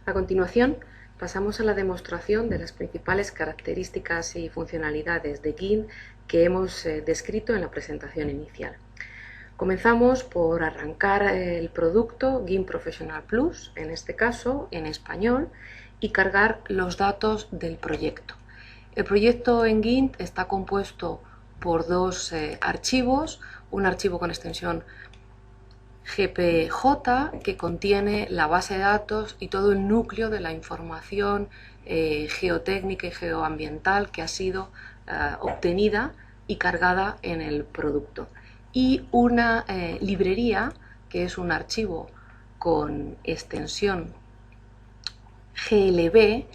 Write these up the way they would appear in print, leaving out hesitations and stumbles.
A continuación, pasamos a la demostración de las principales características y funcionalidades de GIMP que hemos descrito en la presentación inicial. Comenzamos por arrancar el producto GIMP Professional Plus, en este caso en español, y cargar los datos del proyecto. El proyecto en GIMP está compuesto por dos archivos, un archivo con extensión GPJ que contiene la base de datos y todo el núcleo de la información geotécnica y geoambiental que ha sido obtenida y cargada en el producto, y una librería que es un archivo con extensión GLB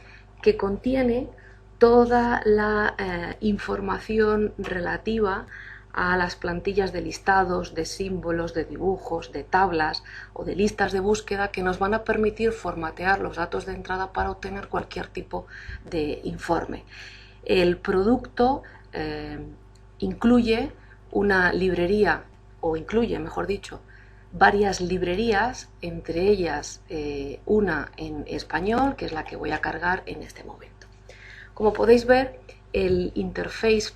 que contiene toda la información relativa a las plantillas de listados, de símbolos, de dibujos, de tablas o de listas de búsqueda que nos van a permitir formatear los datos de entrada para obtener cualquier tipo de informe. El producto incluye una librería, o incluye, mejor dicho, varias librerías, entre ellas una en español, que es la que voy a cargar en este momento. Como podéis ver, el interface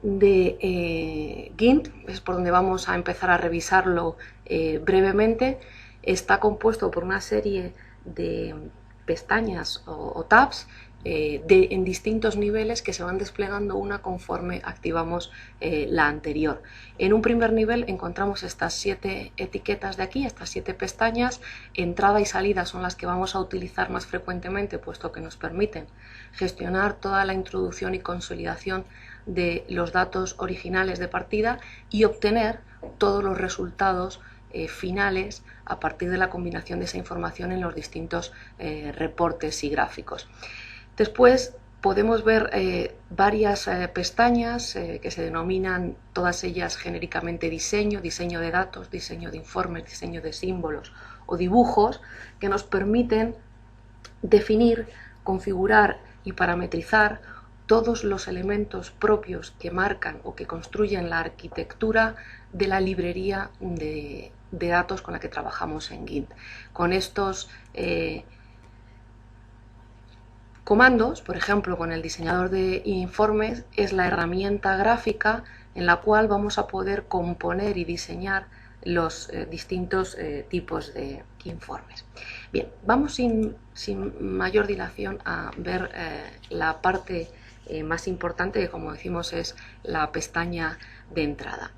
de GIMP, es por donde vamos a empezar a revisarlo brevemente, está compuesto por una serie de pestañas o tabs en distintos niveles que se van desplegando una conforme activamos la anterior. En un primer nivel encontramos estas 7 etiquetas de aquí, estas 7 pestañas. Entrada y salida son las que vamos a utilizar más frecuentemente, puesto que nos permiten gestionar toda la introducción y consolidación de los datos originales de partida y obtener todos los resultados finales a partir de la combinación de esa información en los distintos reportes y gráficos. Después podemos ver varias pestañas que se denominan todas ellas genéricamente diseño, diseño de datos, diseño de informes, diseño de símbolos o dibujos, que nos permiten definir, configurar y parametrizar todos los elementos propios que marcan o que construyen la arquitectura de la librería de datos con la que trabajamos en GIMP. Con estos comandos, por ejemplo, con el diseñador de informes, es la herramienta gráfica en la cual vamos a poder componer y diseñar los distintos tipos de informes. Bien, vamos sin mayor dilación a ver la parte más importante, que como decimos es la pestaña de entrada.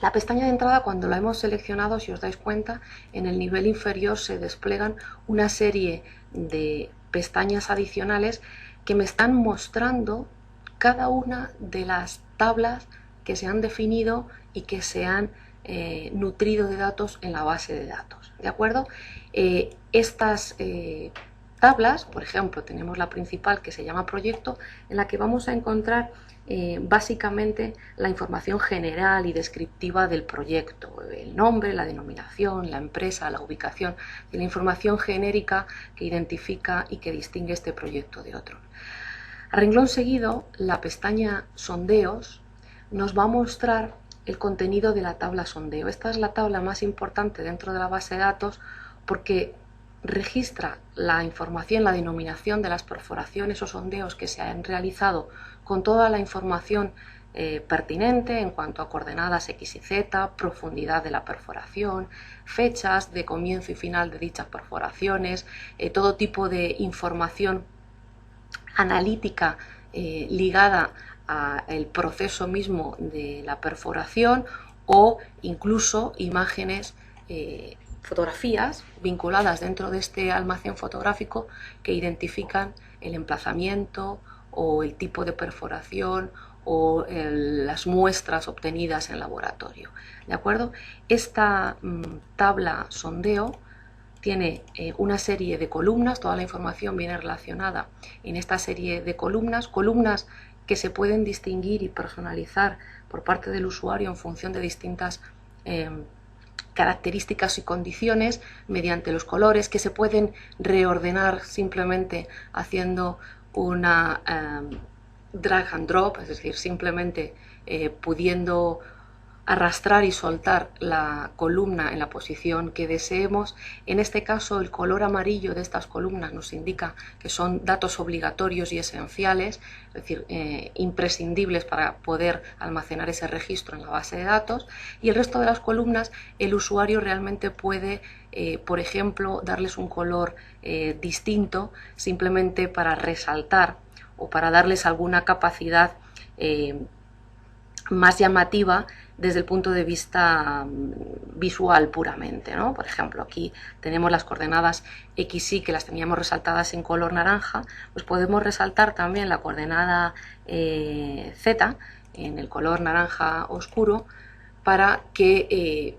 La pestaña de entrada, cuando la hemos seleccionado, si os dais cuenta, en el nivel inferior se desplegan una serie de pestañas adicionales que me están mostrando cada una de las tablas que se han definido y que se han nutrido de datos en la base de datos, ¿de acuerdo? Estas tablas, por ejemplo, tenemos la principal que se llama proyecto, en la que vamos a encontrar básicamente la información general y descriptiva del proyecto, el nombre, la denominación, la empresa, la ubicación, y la información genérica que identifica y que distingue este proyecto de otro. A renglón seguido, la pestaña sondeos nos va a mostrar el contenido de la tabla sondeo. Esta es la tabla más importante dentro de la base de datos porque registra la información, la denominación de las perforaciones o sondeos que se han realizado con toda la información pertinente en cuanto a coordenadas X y Z, profundidad de la perforación, fechas de comienzo y final de dichas perforaciones, todo tipo de información analítica ligada al proceso mismo de la perforación, o incluso imágenes, fotografías vinculadas dentro de este almacén fotográfico que identifican el emplazamiento o el tipo de perforación o las muestras obtenidas en laboratorio, ¿de acuerdo? Esta tabla sondeo tiene una serie de columnas, toda la información viene relacionada en esta serie de columnas que se pueden distinguir y personalizar por parte del usuario en función de distintas características y condiciones mediante los colores, que se pueden reordenar simplemente haciendo una drag and drop, es decir, simplemente pudiendo arrastrar y soltar la columna en la posición que deseemos. En este caso, el color amarillo de estas columnas nos indica que son datos obligatorios y esenciales, es decir, imprescindibles para poder almacenar ese registro en la base de datos, y el resto de las columnas el usuario realmente puede, por ejemplo, darles un color distinto simplemente para resaltar o para darles alguna capacidad más llamativa desde el punto de vista visual puramente, ¿no? Por ejemplo, aquí tenemos las coordenadas X, Y, que las teníamos resaltadas en color naranja, pues podemos resaltar también la coordenada Z en el color naranja oscuro para que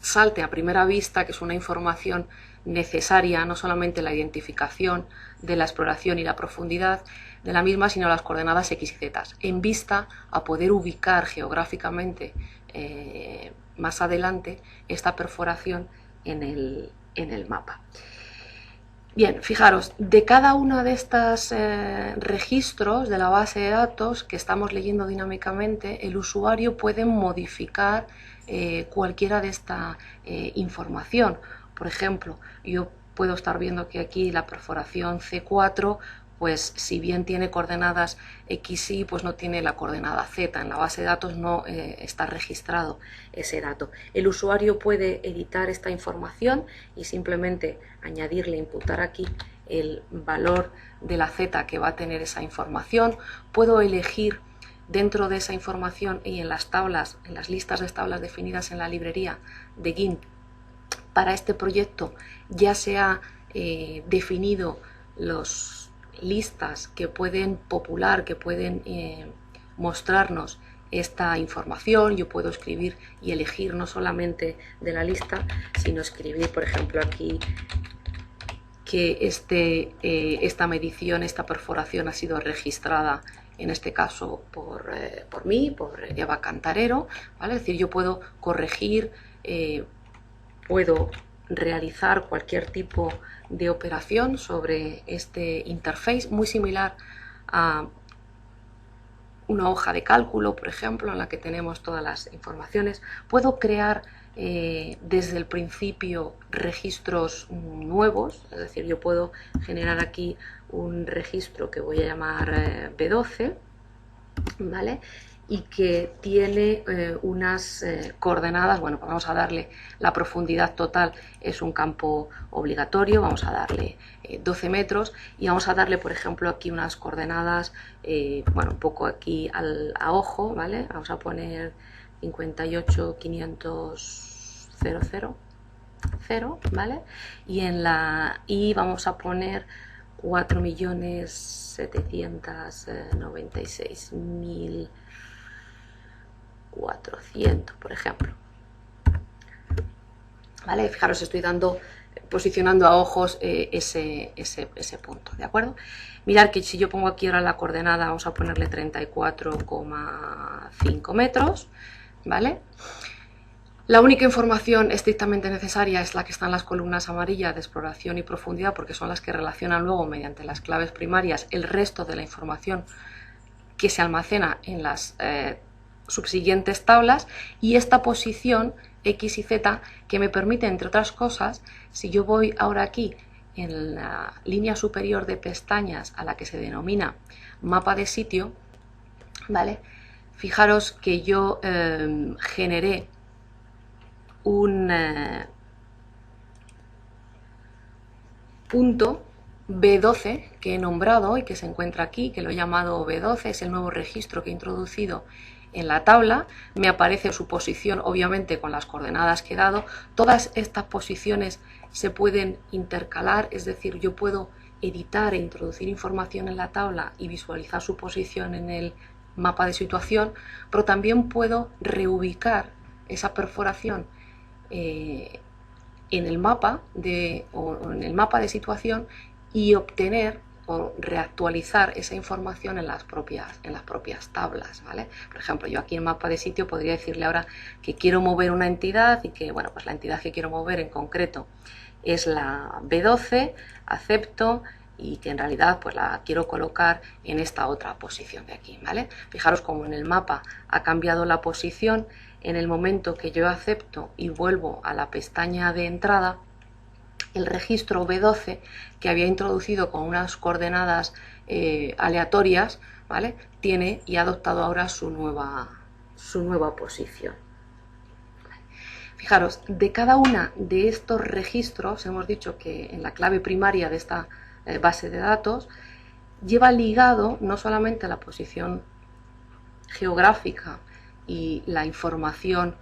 salte a primera vista, que es una información necesaria, no solamente la identificación de la exploración y la profundidad de la misma, sino las coordenadas X y Z, en vista a poder ubicar geográficamente más adelante esta perforación en el mapa. Bien, fijaros, de cada uno de estos registros de la base de datos que estamos leyendo dinámicamente, el usuario puede modificar cualquiera de esta información. Por ejemplo, yo puedo estar viendo que aquí la perforación C4, pues si bien tiene coordenadas XY, pues no tiene la coordenada Z. En la base de datos no está registrado ese dato. El usuario puede editar esta información y simplemente añadirle, imputar aquí el valor de la Z que va a tener esa información. Puedo elegir dentro de esa información y en las tablas, en las listas de tablas definidas en la librería de GIMP, para este proyecto ya se ha definido las listas que pueden popular, que pueden mostrarnos esta información. Yo puedo escribir y elegir no solamente de la lista, sino escribir, por ejemplo, aquí que esta medición, esta perforación ha sido registrada, en este caso por mí, por Eva Cantarero, ¿vale? Es decir, yo puedo corregir, puedo realizar cualquier tipo de operación sobre este interface, muy similar a una hoja de cálculo, por ejemplo, en la que tenemos todas las informaciones. Puedo crear desde el principio registros nuevos, es decir, yo puedo generar aquí un registro que voy a llamar B12, ¿vale? Y que tiene unas coordenadas, bueno, pues vamos a darle la profundidad total, es un campo obligatorio, vamos a darle 12 metros y vamos a darle, por ejemplo, aquí unas coordenadas, bueno, un poco aquí a ojo, ¿vale? Vamos a poner 58.500.000, ¿vale? Y en la I vamos a poner 4.796.400, por ejemplo. ¿Vale? Fijaros, estoy posicionando a ojos ese punto, ¿de acuerdo? Mirad que si yo pongo aquí ahora la coordenada, vamos a ponerle 34,5 metros, ¿vale? La única información estrictamente necesaria es la que está en las columnas amarillas de exploración y profundidad, porque son las que relacionan luego mediante las claves primarias el resto de la información que se almacena en las subsiguientes tablas, y esta posición X y Z que me permite, entre otras cosas, si yo voy ahora aquí en la línea superior de pestañas a la que se denomina mapa de sitio, ¿vale? Fijaros que yo generé un punto B12 que he nombrado y que se encuentra aquí, que lo he llamado B12, es el nuevo registro que he introducido en la tabla. Me aparece su posición, obviamente con las coordenadas que he dado. Todas estas posiciones se pueden intercalar, es decir, yo puedo editar e introducir información en la tabla y visualizar su posición en el mapa de situación, pero también puedo reubicar esa perforación en el mapa en el mapa de situación y obtener o reactualizar esa información en las propias tablas, ¿vale? Por ejemplo, yo aquí en mapa de sitio podría decirle ahora que quiero mover una entidad y que, bueno, pues la entidad que quiero mover en concreto es la B12, acepto, y que en realidad pues la quiero colocar en esta otra posición de aquí, ¿vale? Fijaros como en el mapa ha cambiado la posición en el momento que yo acepto y vuelvo a la pestaña de entrada, el registro B12 que había introducido con unas coordenadas aleatorias, ¿vale?, tiene y ha adoptado ahora su nueva posición. Fijaros, de cada una de estos registros, hemos dicho que en la clave primaria de esta base de datos lleva ligado no solamente la posición geográfica y la información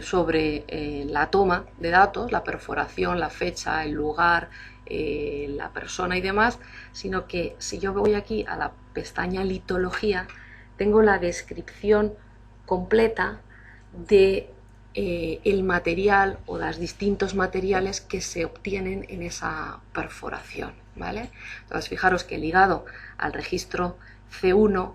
sobre la toma de datos, la perforación, la fecha, el lugar, la persona y demás, sino que si yo voy aquí a la pestaña litología, tengo la descripción completa de el material o los distintos materiales que se obtienen en esa perforación, ¿vale? Entonces fijaros que ligado al registro C1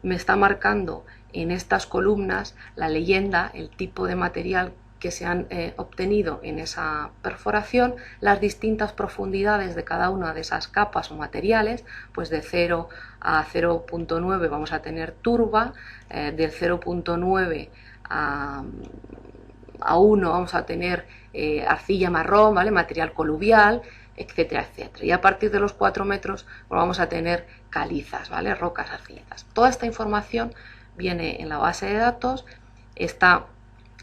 me está marcando en estas columnas la leyenda, el tipo de material que se han obtenido en esa perforación, las distintas profundidades de cada una de esas capas o materiales, pues de 0 a 0.9 vamos a tener turba, del 0.9 a 1 vamos a tener arcilla marrón, ¿vale?, material coluvial, etcétera, etcétera. Y a partir de los 4 metros pues vamos a tener calizas, ¿vale?, rocas arcillosas. Toda esta información viene en la base de datos,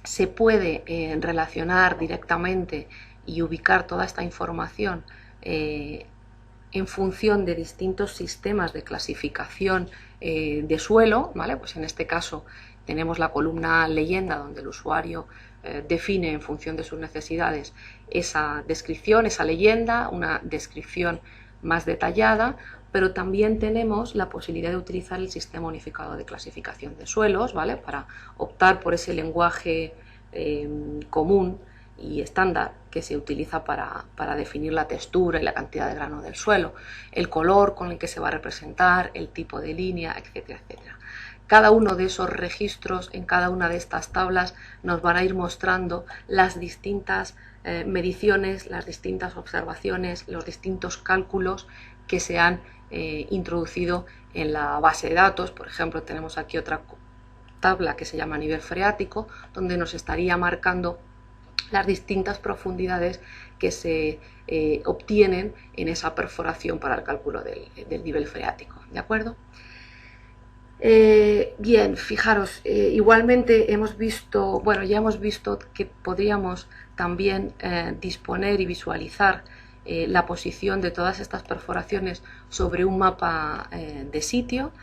se puede relacionar directamente y ubicar toda esta información en función de distintos sistemas de clasificación de suelo, ¿vale? Pues en este caso tenemos la columna leyenda donde el usuario define en función de sus necesidades esa descripción, esa leyenda, una descripción más detallada, pero también tenemos la posibilidad de utilizar el sistema unificado de clasificación de suelos, ¿vale?, para optar por ese lenguaje común y estándar que se utiliza para definir la textura y la cantidad de grano del suelo, el color con el que se va a representar, el tipo de línea, etcétera, etcétera. Cada uno de esos registros en cada una de estas tablas nos van a ir mostrando las distintas mediciones, las distintas observaciones, los distintos cálculos que se han introducido en la base de datos. Por ejemplo, tenemos aquí otra tabla que se llama nivel freático, donde nos estaría marcando las distintas profundidades que se obtienen en esa perforación para el cálculo del nivel freático, ¿de acuerdo? Bien, fijaros, igualmente hemos visto, bueno, ya hemos visto que podríamos también disponer y visualizar la posición de todas estas perforaciones sobre un mapa de sitio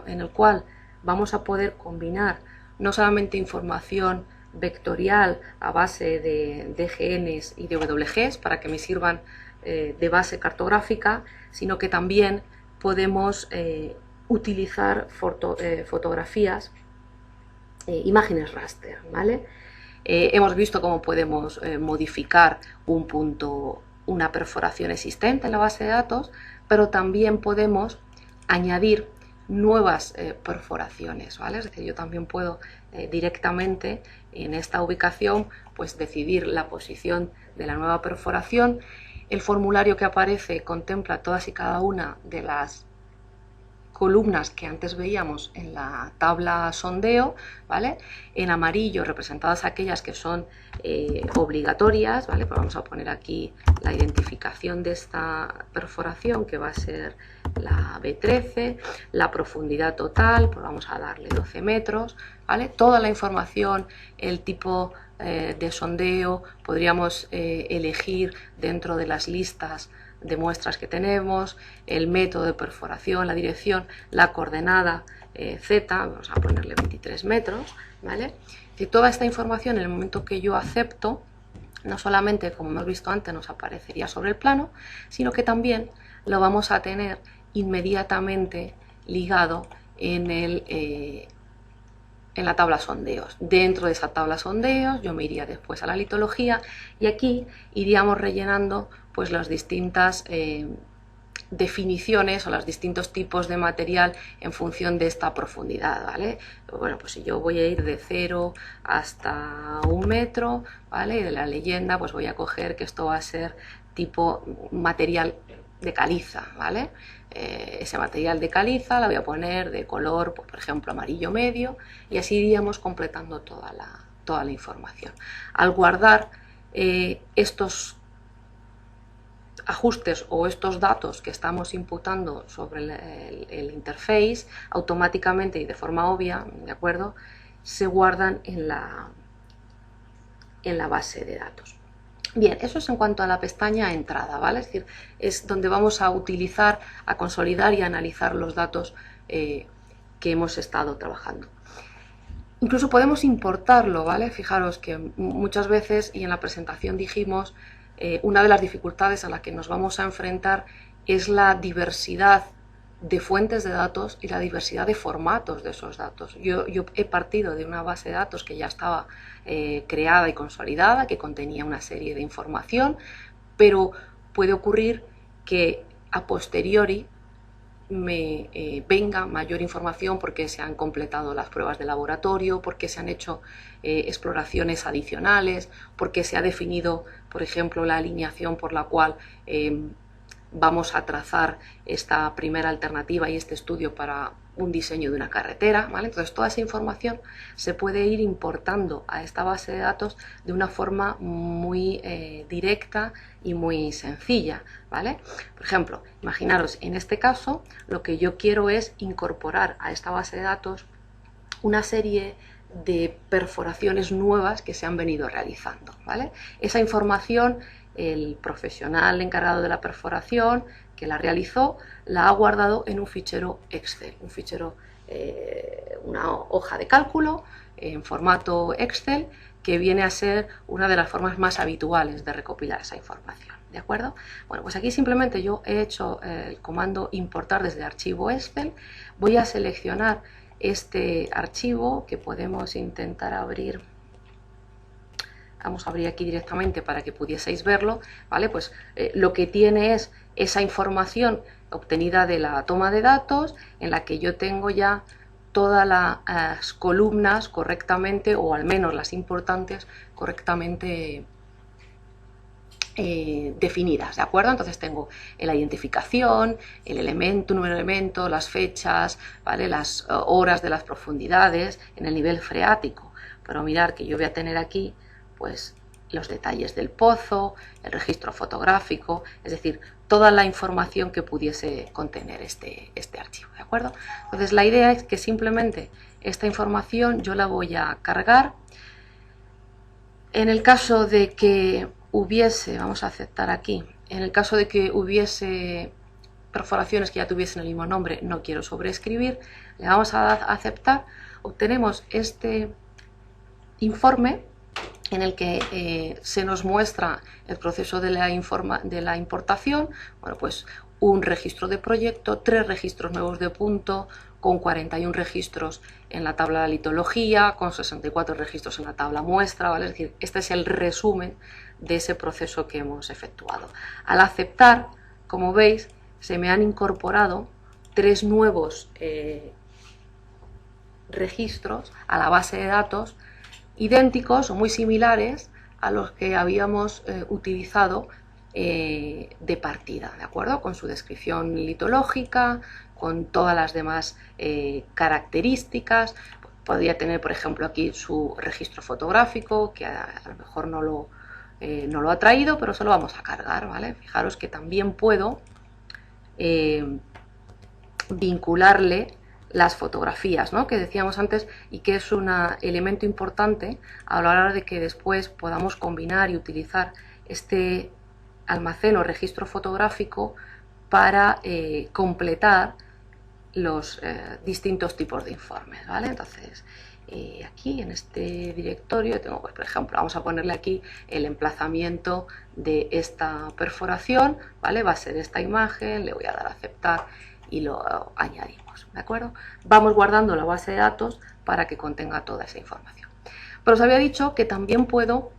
en el cual vamos a poder combinar no solamente información vectorial a base de DGNs y de WGs para que me sirvan de base cartográfica, sino que también podemos utilizar fotografías, imágenes raster, ¿vale? Hemos visto cómo podemos modificar un punto, una perforación existente en la base de datos, pero también podemos añadir nuevas perforaciones, ¿vale? Es decir, yo también puedo directamente en esta ubicación pues decidir la posición de la nueva perforación. El formulario que aparece contempla todas y cada una de las columnas que antes veíamos en la tabla sondeo, ¿vale? En amarillo representadas aquellas que son obligatorias, ¿vale? Pues vamos a poner aquí la identificación de esta perforación, que va a ser la B13, la profundidad total, pues vamos a darle 12 metros, ¿vale? Toda la información, el tipo de sondeo, podríamos elegir dentro de las listas de muestras que tenemos, el método de perforación, la dirección, la coordenada Z, vamos a ponerle 23 metros, ¿vale? Y toda esta información, en el momento que yo acepto, no solamente, como hemos visto antes, nos aparecería sobre el plano, sino que también lo vamos a tener inmediatamente ligado en la tabla sondeos. Dentro de esa tabla sondeos yo me iría después a la litología y aquí iríamos rellenando pues las distintas definiciones o los distintos tipos de material en función de esta profundidad, ¿vale? Bueno, pues si yo voy a ir de 0 hasta 1 metro, ¿vale? Y de la leyenda pues voy a coger que esto va a ser tipo material caliza, ¿vale? Ese material de caliza la voy a poner de color, pues, por ejemplo, amarillo medio, y así iríamos completando toda la información. Al guardar estos ajustes o estos datos que estamos imputando sobre el interface, automáticamente y de forma obvia, ¿de acuerdo?, se guardan en la base de datos. Bien, eso es en cuanto a la pestaña entrada, ¿vale? Es decir, es donde vamos a utilizar, a consolidar y a analizar los datos que hemos estado trabajando. Incluso podemos importarlo, ¿vale? Fijaros que muchas veces, y en la presentación dijimos, una de las dificultades a las que nos vamos a enfrentar es la diversidad de fuentes de datos y la diversidad de formatos de esos datos. Yo he partido de una base de datos que ya estaba creada y consolidada, que contenía una serie de información, pero puede ocurrir que a posteriori me venga mayor información porque se han completado las pruebas de laboratorio, porque se han hecho exploraciones adicionales, porque se ha definido, por ejemplo, la alineación por la cual vamos a trazar esta primera alternativa y este estudio para un diseño de una carretera, ¿vale? Entonces toda esa información se puede ir importando a esta base de datos de una forma muy directa y muy sencilla, ¿vale? Por ejemplo, imaginaros, en este caso lo que yo quiero es incorporar a esta base de datos una serie de perforaciones nuevas que se han venido realizando, ¿vale? Esa información, el profesional encargado de la perforación que la realizó la ha guardado en un fichero Excel, una hoja de cálculo en formato Excel, que viene a ser una de las formas más habituales de recopilar esa información, ¿de acuerdo? Bueno, pues aquí simplemente yo he hecho el comando importar desde archivo Excel. Voy a seleccionar este archivo que podemos intentar abrir. Vamos a abrir aquí directamente para que pudieseis verlo, ¿vale? Pues lo que tiene es esa información obtenida de la toma de datos, en la que yo tengo ya todas las columnas correctamente, o al menos las importantes, correctamente definidas, ¿de acuerdo? Entonces tengo la identificación, el elemento, número de elementos, las fechas, ¿vale?, las horas de las profundidades en el nivel freático. Pero mirad que yo voy a tener aquí pues los detalles del pozo, el registro fotográfico, es decir, toda la información que pudiese contener este archivo, ¿de acuerdo? Entonces la idea es que simplemente esta información yo la voy a cargar. En el caso de que hubiese, vamos a aceptar aquí, en el caso de que hubiese perforaciones que ya tuviesen el mismo nombre, no quiero sobreescribir, le vamos a aceptar, obtenemos este informe en el que se nos muestra el proceso de la importación. Bueno, pues un registro de proyecto, 3 registros nuevos de punto, con 41 registros en la tabla de litología, con 64 registros en la tabla muestra, ¿vale? Es decir, este es el resumen de ese proceso que hemos efectuado. Al aceptar, como veis, se me han incorporado 3 nuevos registros a la base de datos, idénticos o muy similares a los que habíamos utilizado de partida, ¿de acuerdo? Con su descripción litológica, con todas las demás características. Podría tener, por ejemplo, aquí su registro fotográfico, que a lo mejor no lo ha traído, pero se lo vamos a cargar, ¿vale? Fijaros que también puedo vincularle las fotografías, ¿no?, que decíamos antes, y que es un elemento importante a la hora de que después podamos combinar y utilizar este almacén o registro fotográfico para completar los distintos tipos de informes, ¿vale? Entonces, aquí en este directorio tengo, pues, por ejemplo, vamos a ponerle aquí el emplazamiento de esta perforación, ¿vale? Va a ser esta imagen, le voy a dar a aceptar y lo añadimos, ¿de acuerdo? Vamos guardando la base de datos para que contenga toda esa información. Pero os había dicho que también puedo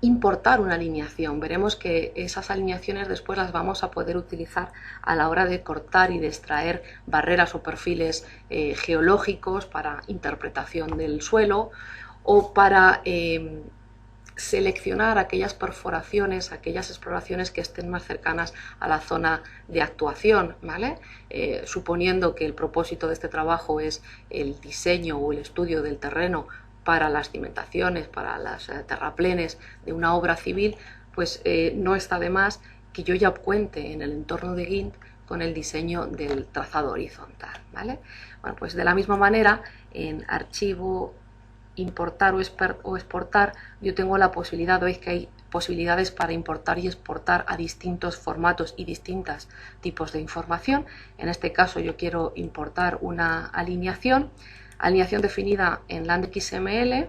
importar una alineación. Veremos que esas alineaciones después las vamos a poder utilizar a la hora de cortar y de extraer barreras o perfiles geológicos para interpretación del suelo, o para seleccionar aquellas perforaciones, aquellas exploraciones que estén más cercanas a la zona de actuación, ¿vale? Suponiendo que el propósito de este trabajo es el diseño o el estudio del terreno para las cimentaciones, para las terraplenes de una obra civil, pues no está de más que yo ya cuente en el entorno de GINT con el diseño del trazado horizontal, ¿vale? Bueno, pues de la misma manera, en archivo, importar o exportar, yo tengo la posibilidad, veis que hay posibilidades para importar y exportar a distintos formatos y distintos tipos de información. En este caso yo quiero importar una alineación definida en LandXML,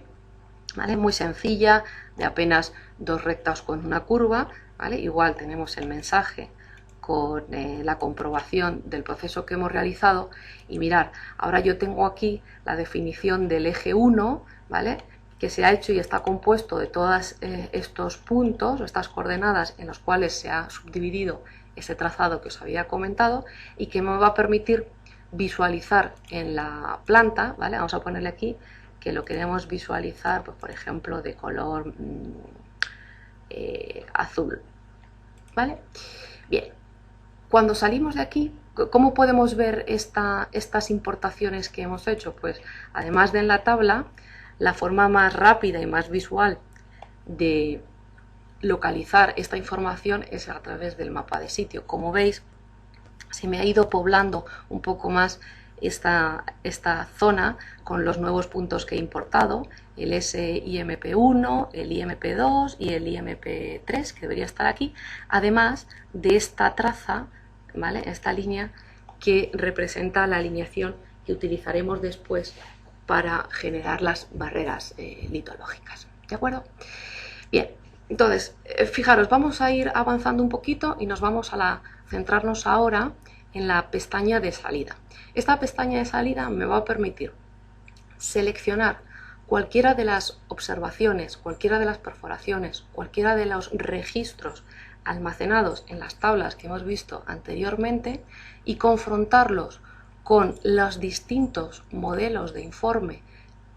¿vale? Muy sencilla, de apenas 2 rectas con una curva, ¿vale? Igual tenemos el mensaje con la comprobación del proceso que hemos realizado y mirar, ahora yo tengo aquí la definición del eje 1, ¿vale? Que se ha hecho y está compuesto de todos estos puntos, estas coordenadas en los cuales se ha subdividido ese trazado que os había comentado y que me va a permitir visualizar en la planta, ¿vale? Vamos a ponerle aquí que lo queremos visualizar, pues, por ejemplo, de color azul, ¿vale? Bien, cuando salimos de aquí, ¿cómo podemos ver estas importaciones que hemos hecho? Pues además de en la tabla, la forma más rápida y más visual de localizar esta información es a través del mapa de sitio. Como veis, se me ha ido poblando un poco más esta zona con los nuevos puntos que he importado, el SIMP1, el IMP2 y el IMP3, que debería estar aquí, además de esta traza, ¿vale? Esta línea que representa la alineación que utilizaremos después para generar las barreras litológicas, ¿de acuerdo? Bien, entonces, fijaros, vamos a ir avanzando un poquito y nos vamos a centrarnos ahora en la pestaña de salida. Esta pestaña de salida me va a permitir seleccionar cualquiera de las observaciones, cualquiera de las perforaciones, cualquiera de los registros almacenados en las tablas que hemos visto anteriormente y confrontarlos con los distintos modelos de informe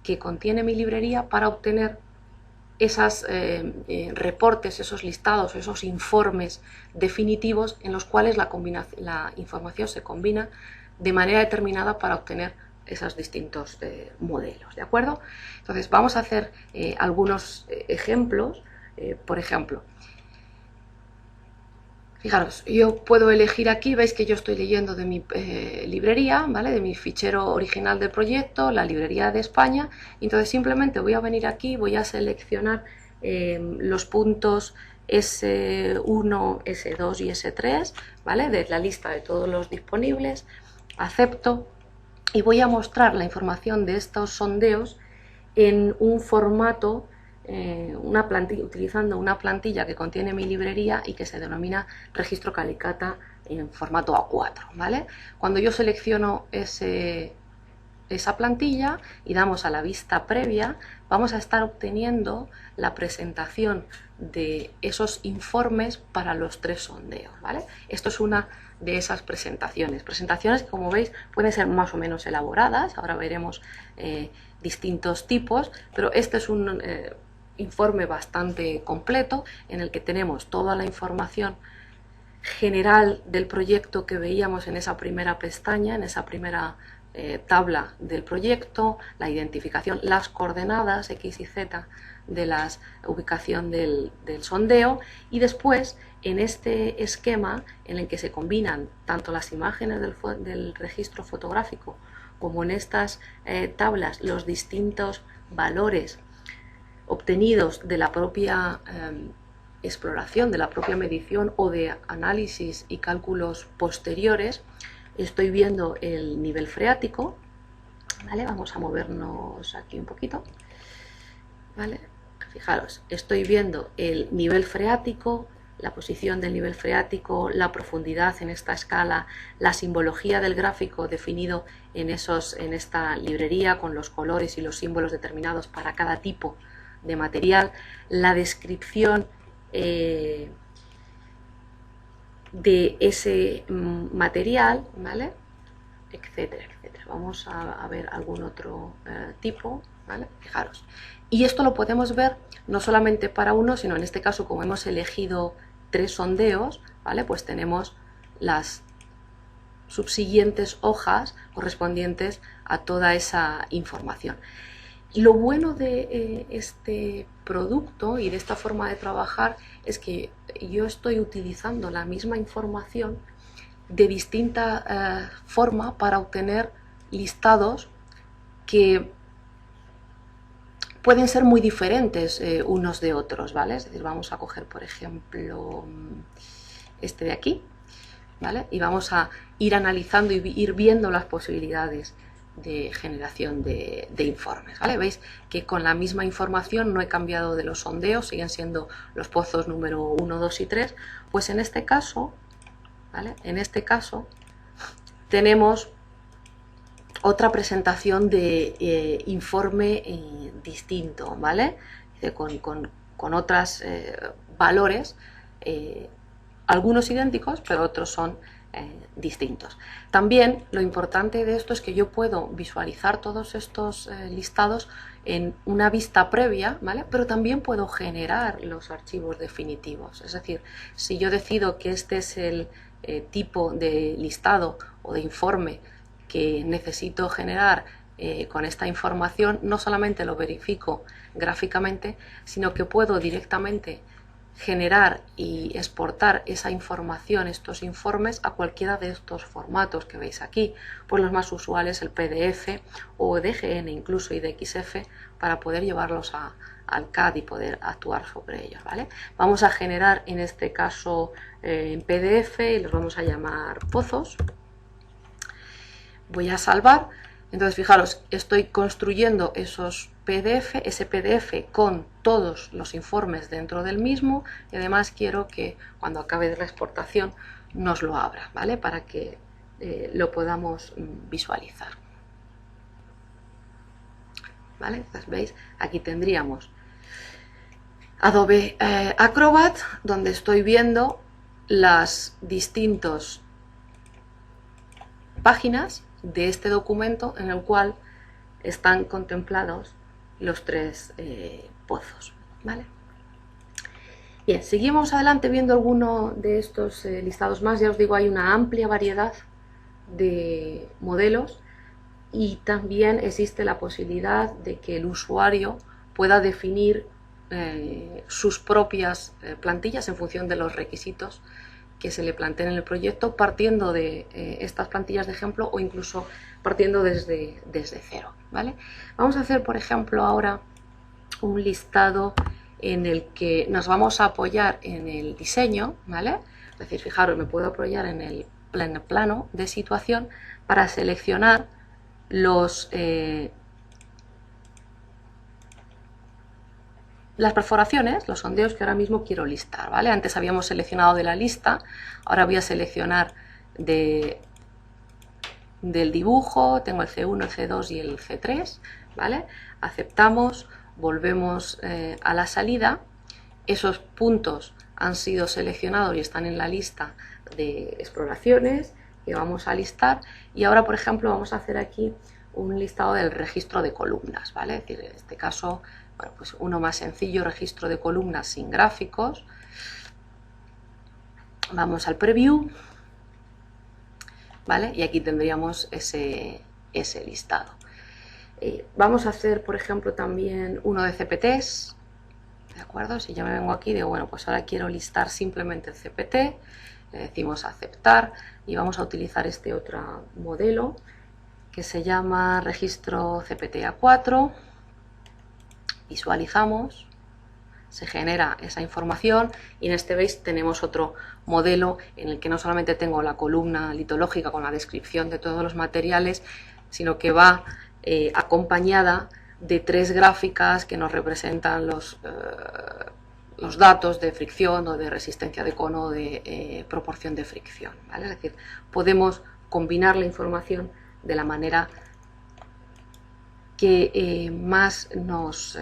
que contiene mi librería para obtener esos reportes, esos listados, esos informes definitivos en los cuales la información se combina de manera determinada para obtener esos distintos modelos, ¿de acuerdo? Entonces vamos a hacer algunos ejemplos. Por ejemplo, fijaros, yo puedo elegir aquí, veis que yo estoy leyendo de mi librería, ¿vale? De mi fichero original del proyecto, la librería de España, y entonces simplemente voy a venir aquí, voy a seleccionar los puntos S1, S2 y S3, ¿vale? De la lista de todos los disponibles, acepto y voy a mostrar la información de estos sondeos en un formato, utilizando una plantilla que contiene mi librería y que se denomina registro Calicata en formato A4, ¿vale? Cuando yo selecciono esa plantilla y damos a la vista previa, vamos a estar obteniendo la presentación de esos informes para los 3 sondeos, ¿vale? Esto es una de esas presentaciones que, como veis, pueden ser más o menos elaboradas. Ahora veremos distintos tipos, pero este es un informe bastante completo en el que tenemos toda la información general del proyecto que veíamos en esa primera pestaña, en esa primera tabla del proyecto, la identificación, las coordenadas X y Z de la ubicación del sondeo, y después en este esquema en el que se combinan tanto las imágenes del registro fotográfico como en estas tablas los distintos valores obtenidos de la propia exploración, de la propia medición o de análisis y cálculos posteriores. Estoy viendo el nivel freático, ¿vale? Vamos a movernos aquí un poquito, ¿vale? Fijaros, estoy viendo el nivel freático, la posición del nivel freático, la profundidad en esta escala, la simbología del gráfico definido en esta librería con los colores y los símbolos determinados para cada tipo de material, la descripción de ese material, ¿vale? Etcétera, etcétera. Vamos a ver algún otro tipo. ¿vale? Fijaros. Y esto lo podemos ver no solamente para uno, sino en este caso, como hemos elegido 3 sondeos, ¿vale? Pues tenemos las subsiguientes hojas correspondientes a toda esa información. Lo bueno de este producto y de esta forma de trabajar es que yo estoy utilizando la misma información de distinta forma para obtener listados que pueden ser muy diferentes unos de otros, ¿vale? Es decir, vamos a coger, por ejemplo, este de aquí, ¿vale? Y vamos a ir analizando y ir viendo las posibilidades de generación de informes, ¿vale? Veis que con la misma información no he cambiado de los sondeos, siguen siendo los pozos número 1, 2 y 3, pues en este caso, ¿vale? En este caso tenemos otra presentación de informe distinto, ¿vale? Con otros valores, algunos idénticos, pero otros son distintos. También lo importante de esto es que yo puedo visualizar todos estos listados en una vista previa, ¿vale? Pero también puedo generar los archivos definitivos. Es decir, si yo decido que este es el tipo de listado o de informe que necesito generar con esta información, no solamente lo verifico gráficamente, sino que puedo directamente generar y exportar esa información, estos informes, a cualquiera de estos formatos que veis aquí, pues los más usuales, el PDF o DGN incluso y DXF, para poder llevarlos al CAD y poder actuar sobre ellos, ¿vale? Vamos a generar en este caso en PDF y los vamos a llamar pozos. Voy a salvar. Entonces, fijaros, estoy construyendo ese PDF con todos los informes dentro del mismo, y además quiero que cuando acabe la exportación nos lo abra, ¿vale? Para que lo podamos visualizar. ¿Vale? Entonces, veis, aquí tendríamos Adobe Acrobat, donde estoy viendo las distintas páginas de este documento en el cual están contemplados los 3 pozos, ¿vale? Bien, seguimos adelante viendo alguno de estos listados más. Ya os digo, hay una amplia variedad de modelos y también existe la posibilidad de que el usuario pueda definir sus propias plantillas en función de los requisitos que se le planteen en el proyecto, partiendo de estas plantillas de ejemplo o incluso partiendo desde cero, ¿vale? Vamos a hacer, por ejemplo, ahora un listado en el que nos vamos a apoyar en el diseño, ¿vale? Es decir, fijaros, me puedo apoyar en el plano de situación para seleccionar las perforaciones, los sondeos que ahora mismo quiero listar, ¿vale? Antes habíamos seleccionado de la lista, ahora voy a seleccionar del dibujo, tengo el C1, el C2 y el C3, ¿vale? Aceptamos, volvemos a la salida, esos puntos han sido seleccionados y están en la lista de exploraciones que vamos a listar, y ahora, por ejemplo, vamos a hacer aquí un listado del registro de columnas, ¿vale? Es decir, en este caso, bueno, pues uno más sencillo, registro de columnas sin gráficos. Vamos al preview, ¿vale? Y aquí tendríamos ese listado. Vamos a hacer, por ejemplo, también uno de CPTs, ¿de acuerdo? Si ya me vengo aquí, digo, bueno, pues ahora quiero listar simplemente el CPT, le decimos aceptar y vamos a utilizar este otro modelo que se llama registro CPT-A4. Visualizamos, se genera esa información y en este veis tenemos otro modelo en el que no solamente tengo la columna litológica con la descripción de todos los materiales, sino que va acompañada de 3 gráficas que nos representan los datos de fricción o de resistencia de cono o de proporción de fricción, ¿vale? Es decir, podemos combinar la información de la manera que más nos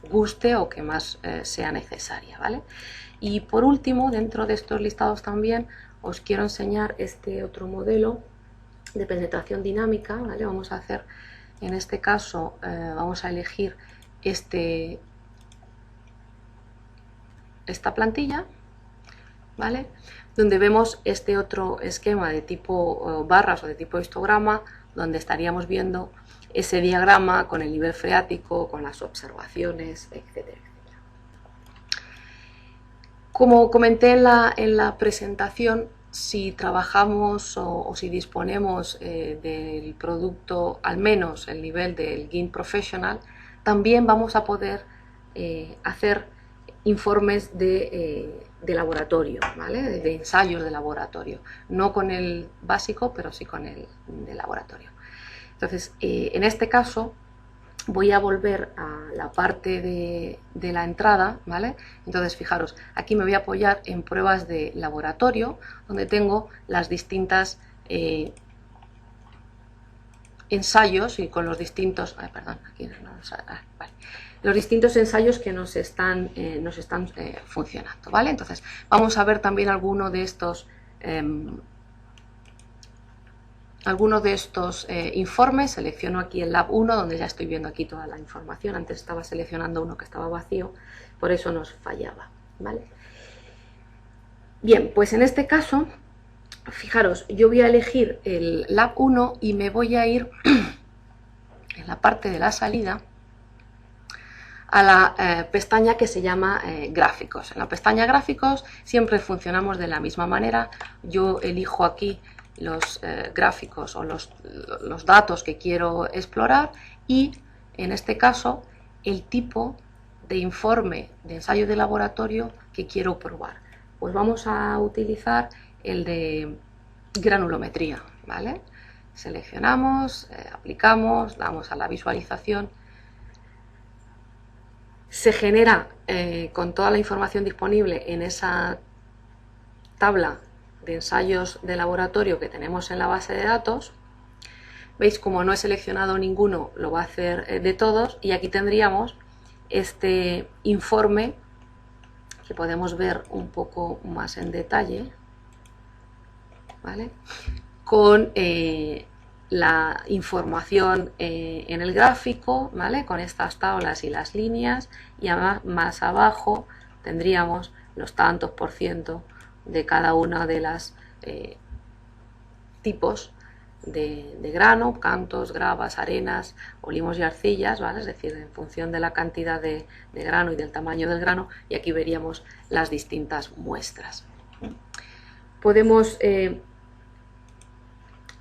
guste o que más sea necesaria, ¿vale? Y por último, dentro de estos listados también os quiero enseñar este otro modelo de penetración dinámica, ¿vale? Vamos a hacer En este caso vamos a elegir esta plantilla, ¿vale? Donde vemos este otro esquema de tipo barras o de tipo histograma, donde estaríamos viendo ese diagrama con el nivel freático, con las observaciones, etcétera, etcétera. Como comenté en la presentación, si trabajamos o si disponemos del producto, al menos el nivel del GIMP Professional, también vamos a poder hacer informes de laboratorio, ¿vale? De ensayos de laboratorio, no con el básico, pero sí con el de laboratorio. Entonces, en este caso voy a volver a la parte de la entrada, ¿vale? Entonces, fijaros, aquí me voy a apoyar en pruebas de laboratorio, donde tengo las distintas ensayos y con los distintos, vale, los distintos ensayos que nos están funcionando, ¿vale? Entonces, vamos a ver también alguno de estos informes. Selecciono aquí el Lab 1, donde ya estoy viendo aquí toda la información. Antes estaba seleccionando uno que estaba vacío, por eso nos fallaba, ¿vale? Bien, pues en este caso, fijaros, yo voy a elegir el Lab 1 y me voy a ir en la parte de la salida a la pestaña que se llama Gráficos. En la pestaña Gráficos siempre funcionamos de la misma manera. Yo elijo aquí los gráficos o los datos que quiero explorar y, en este caso, el tipo de informe de ensayo de laboratorio que quiero probar. Pues vamos a utilizar el de granulometría, ¿vale? Seleccionamos, aplicamos, damos a la visualización. Se genera con toda la información disponible en esa tabla de ensayos de laboratorio que tenemos en la base de datos. Veis, como no he seleccionado ninguno, lo va a hacer de todos, y aquí tendríamos este informe que podemos ver un poco más en detalle, ¿vale? Con la información en el gráfico, ¿vale? Con estas tablas y las líneas, y más abajo tendríamos los tantos por ciento de cada una de las tipos de grano, cantos, gravas, arenas, olimos y arcillas, ¿vale? Es decir, en función de la cantidad de grano y del tamaño del grano, y aquí veríamos las distintas muestras. Podemos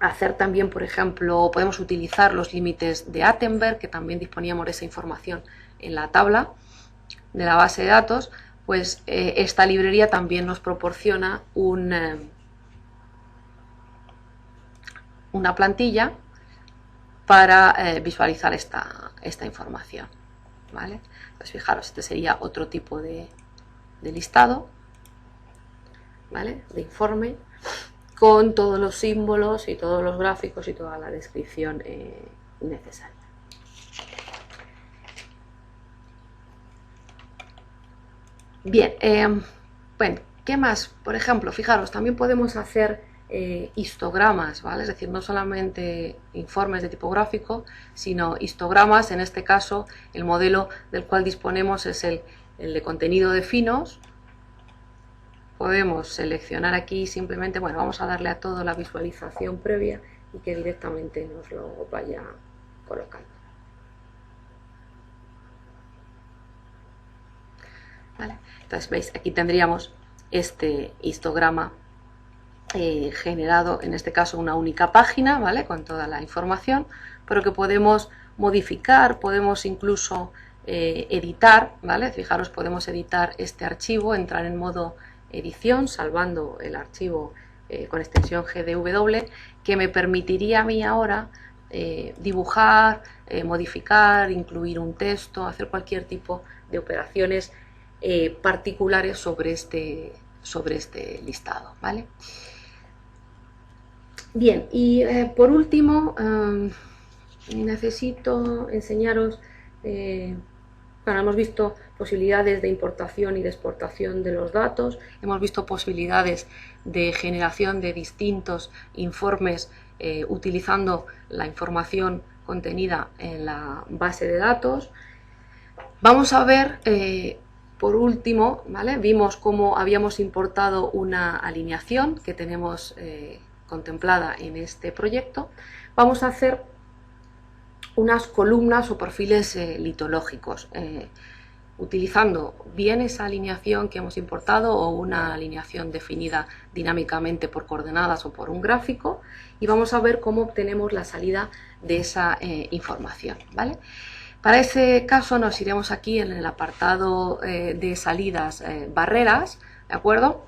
hacer también, por ejemplo, podemos utilizar los límites de Attenberg, que también disponíamos de esa información en la tabla de la base de datos. Pues esta librería también nos proporciona una plantilla para visualizar esta información, ¿vale? Pues fijaros, este sería otro tipo de listado, ¿vale? De informe, con todos los símbolos y todos los gráficos y toda la descripción necesaria. Bien, bueno, ¿qué más? Por ejemplo, fijaros, también podemos hacer histogramas, ¿vale? Es decir, no solamente informes de tipo gráfico, sino histogramas. En este caso, el modelo del cual disponemos es el de contenido de finos. Podemos seleccionar aquí simplemente, bueno, vamos a darle a todo la visualización previa y que directamente nos lo vaya colocando. ¿Vale? Entonces, veis, aquí tendríamos este histograma generado, en este caso una única página, ¿vale? Con toda la información, pero que podemos modificar, podemos incluso editar, ¿vale? Fijaros, podemos editar este archivo, entrar en modo edición, salvando el archivo con extensión GDW, que me permitiría a mí ahora dibujar, modificar, incluir un texto, hacer cualquier tipo de operaciones particulares sobre este listado, ¿vale? Bien, y por último necesito enseñaros, bueno, hemos visto posibilidades de importación y de exportación de los datos, hemos visto posibilidades de generación de distintos informes utilizando la información contenida en la base de datos. Vamos a ver, por último, ¿vale? Vimos cómo habíamos importado una alineación que tenemos contemplada en este proyecto. Vamos a hacer unas columnas o perfiles litológicos, utilizando bien esa alineación que hemos importado o una alineación definida dinámicamente por coordenadas o por un gráfico, y vamos a ver cómo obtenemos la salida de esa información, ¿vale? Para ese caso nos iremos aquí en el apartado de salidas barreras, ¿de acuerdo?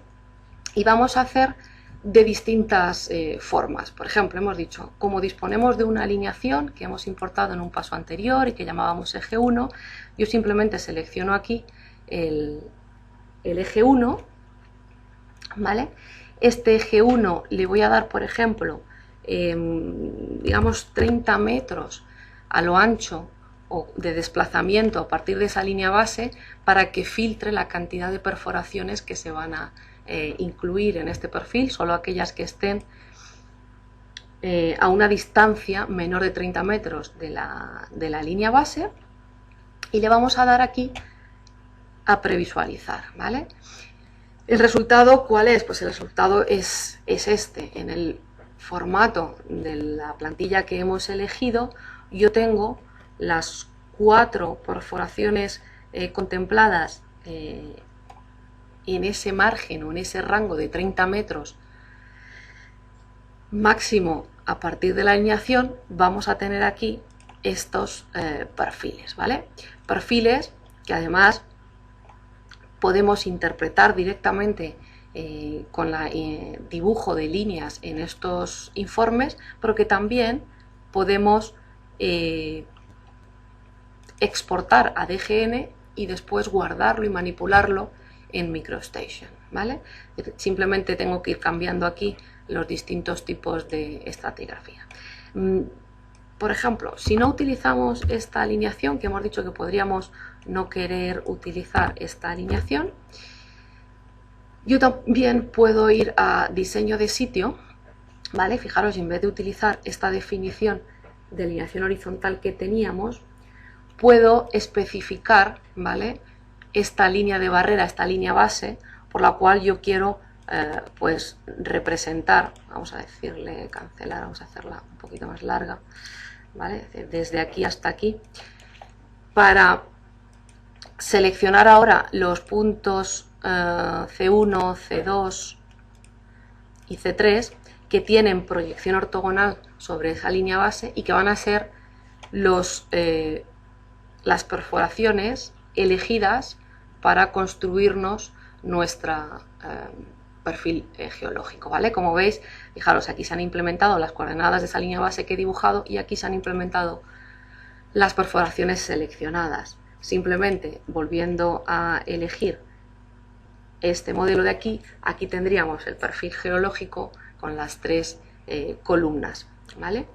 Y vamos a hacer de distintas formas. Por ejemplo, hemos dicho, como disponemos de una alineación que hemos importado en un paso anterior y que llamábamos eje 1, yo simplemente selecciono aquí el eje 1, ¿vale? Este eje 1 le voy a dar, por ejemplo, digamos 30 metros a lo ancho o de desplazamiento a partir de esa línea base para que filtre la cantidad de perforaciones que se van a incluir en este perfil, solo aquellas que estén a una distancia menor de 30 metros de la línea base, y le vamos a dar aquí a previsualizar, ¿vale? ¿El resultado cuál es? Pues el resultado es este. En el formato de la plantilla que hemos elegido, yo tengo las 4 perforaciones contempladas en ese margen o en ese rango de 30 metros máximo a partir de la alineación. Vamos a tener aquí estos perfiles, ¿vale? Perfiles que además podemos interpretar directamente con el dibujo de líneas en estos informes, pero que también podemos exportar a DGN y después guardarlo y manipularlo en MicroStation, ¿vale? Simplemente tengo que ir cambiando aquí los distintos tipos de estratigrafía. Por ejemplo, si no utilizamos esta alineación, que hemos dicho que podríamos no querer utilizar esta alineación, yo también puedo ir a diseño de sitio, ¿vale? Fijaros, en vez de utilizar esta definición de alineación horizontal que teníamos, puedo especificar, ¿vale?, esta línea de barrera, esta línea base, por la cual yo quiero pues representar. Vamos a decirle cancelar, vamos a hacerla un poquito más larga, ¿vale? Desde aquí hasta aquí, para seleccionar ahora los puntos C1, C2 y C3 que tienen proyección ortogonal sobre esa línea base y que van a ser las perforaciones elegidas para construirnos nuestro perfil geológico, ¿vale? Como veis, fijaros, aquí se han implementado las coordenadas de esa línea base que he dibujado y aquí se han implementado las perforaciones seleccionadas. Simplemente volviendo a elegir este modelo de aquí, aquí tendríamos el perfil geológico con las 3 columnas, ¿vale?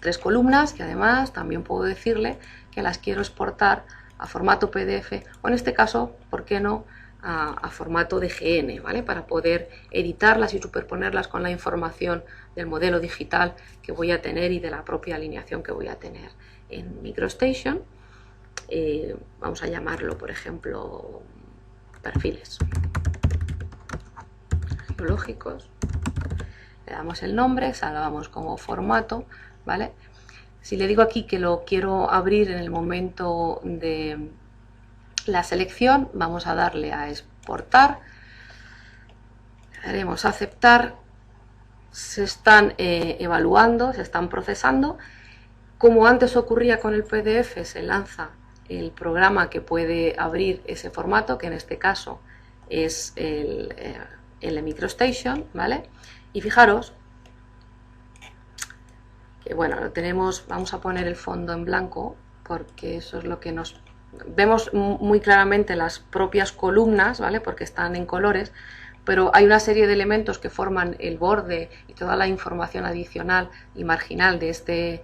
3 columnas que además también puedo decirle que las quiero exportar a formato PDF o, en este caso, ¿por qué no?, a formato DGN, ¿vale?, para poder editarlas y superponerlas con la información del modelo digital que voy a tener y de la propia alineación que voy a tener en MicroStation. Vamos a llamarlo, por ejemplo, perfiles geológicos. Le damos el nombre, salvamos como formato, ¿vale? Si le digo aquí que lo quiero abrir en el momento de la selección, vamos a darle a exportar, haremos aceptar, se están evaluando, se están procesando. Como antes ocurría con el PDF, se lanza el programa que puede abrir ese formato, que en este caso es el de MicroStation, ¿vale? Y fijaros que, bueno, lo tenemos, vamos a poner el fondo en blanco porque eso es lo que nos... Vemos muy claramente las propias columnas, ¿vale?, porque están en colores, pero hay una serie de elementos que forman el borde y toda la información adicional y marginal de este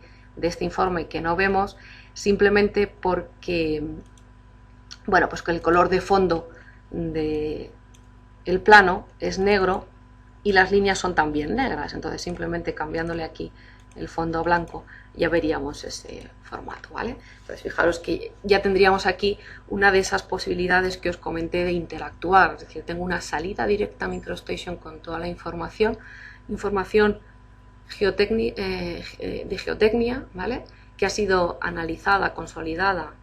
informe que no vemos, simplemente porque, bueno, pues que el color de fondo del plano es negro y las líneas son también negras. Entonces, simplemente cambiándole aquí el fondo blanco, ya veríamos ese formato, ¿vale? Entonces fijaros que ya tendríamos aquí una de esas posibilidades que os comenté de interactuar, es decir, tengo una salida directa a MicroStation con toda la información de geotecnia, ¿vale? Que ha sido analizada, consolidada,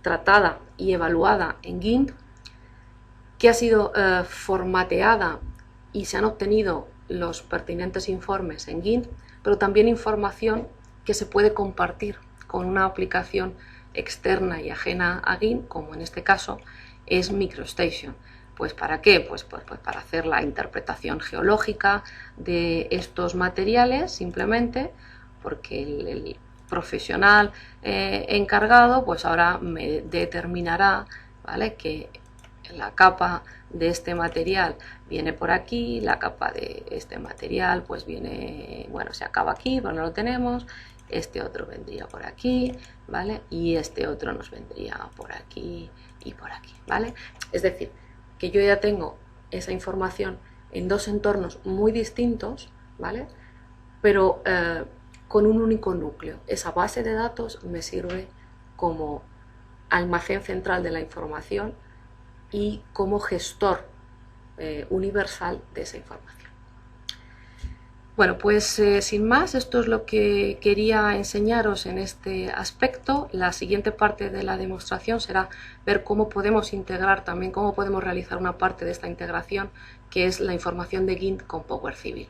tratada y evaluada en GIMP, que ha sido formateada y se han obtenido los pertinentes informes en GIMP, pero también información que se puede compartir con una aplicación externa y ajena a GIMP, como en este caso es MicroStation. Pues ¿para qué? Pues para hacer la interpretación geológica de estos materiales, simplemente porque el profesional encargado pues ahora me determinará, ¿vale?, que la capa de este material viene por aquí, la capa de este material pues viene, bueno, se acaba aquí, pero no lo tenemos, este otro vendría por aquí, ¿vale? Y este otro nos vendría por aquí y por aquí, ¿vale? Es decir, que yo ya tengo esa información en dos entornos muy distintos, ¿vale? Pero con un único núcleo. Esa base de datos me sirve como almacén central de la información y como gestor universal de esa información. Bueno, pues sin más, esto es lo que quería enseñaros en este aspecto. La siguiente parte de la demostración será ver cómo podemos integrar también, cómo podemos realizar una parte de esta integración, que es la información de GIMP con Power Civil.